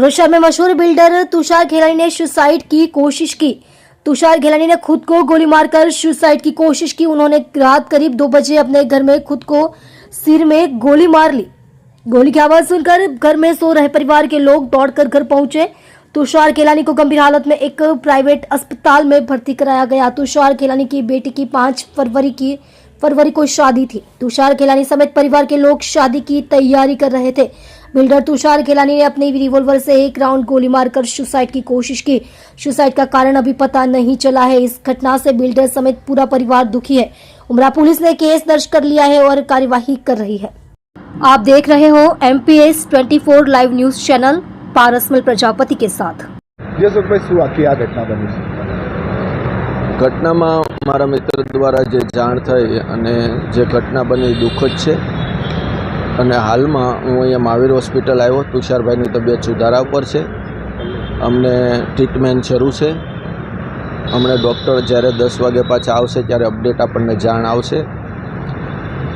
सूरत शहर में मशहूर बिल्डर तुषार खेलानी ने सुसाइड की कोशिश की। तुषार खेलानी ने खुद को गोली मारकर सुसाइड की कोशिश की। उन्होंने रात करीब 2 बजे अपने घर में खुद को सिर में गोली मार ली। गोली की आवाज सुनकर घर में सो रहे परिवार के लोग दौड़कर घर पहुंचे। तुषार खेलानी को गंभीर हालत में एक प्राइवेट अस्पताल में भर्ती कराया गया। तुषार खेलानी की बेटी की 5 फरवरी को शादी थी। तुषार खेलानी समेत परिवार के लोग शादी की तैयारी कर रहे थे। बिल्डर तुषार खेलानी ने अपने रिवॉल्वर से 1 राउंड गोली मारकर सुसाइड की कोशिश की। सुसाइड का कारण अभी पता नहीं चला है। इस घटना से बिल्डर समेत पूरा परिवार दुखी है। उमरा पुलिस ने केस दर्ज कर लिया है और कार्यवाही कर रही है। आप देख रहे हो MPS 24 live news channel Parasmal Prajapati के साथ। શું આખી આ ઘટના બની છે? ઘટનામાં મારા મિત્ર દ્વારા જે જાણ થઈ અને જે ઘટના બની દુઃખદ છે અને હાલમાં હું અહીંયા મહાવીર હોસ્પિટલ આવ્યો. તુષારભાઈની તબિયત સુધારા ઉપર છે. અમને ટ્રીટમેન્ટ શરૂ છે. હમણાં ડૉક્ટર જ્યારે 10 વાગે પાછા આવશે ત્યારે અપડેટ આપણને જાણ આવશે.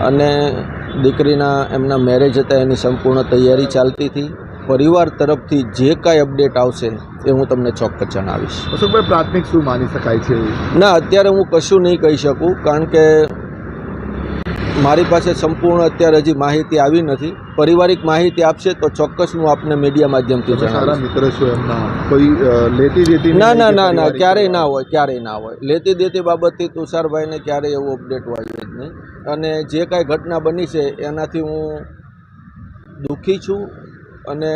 અને દીકરીના એમના મેરેજ હતા એની સંપૂર્ણ તૈયારી ચાલતી હતી. પરિવાર તરફથી જે કાંઈ અપડેટ આવશે એ હું તમને ચોક્કસ જણાવીશ. અશોકભાઈ, પ્રાથમિક શું માની શકાય છે? ના, અત્યારે હું કશું નહીં કહી શકું, કારણ કે મારી પાસે સંપૂર્ણ અત્યારે હજી માહિતી આવી નથી. પારિવારિક માહિતી આપશે તો ચોક્કસ હું આપને મીડિયા માધ્યમથી સારા જણાવીશ. મિત્ર છો એમના, કોઈ લેતી દેતી? ના ના ના ના, ક્યારેય ના હોય, ક્યારેય ના હોય. લેતી દેતી બાબતથી તુષારભાઈને ક્યારેય એવું અપડેટ હોય જ નહીં. અને જે કાંઈ ઘટના બની છે એનાથી હું દુઃખી છું. અને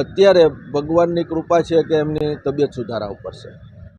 અત્યારે ભગવાનની કૃપા છે કે એમની તબિયત સુધારા ઉપર છે.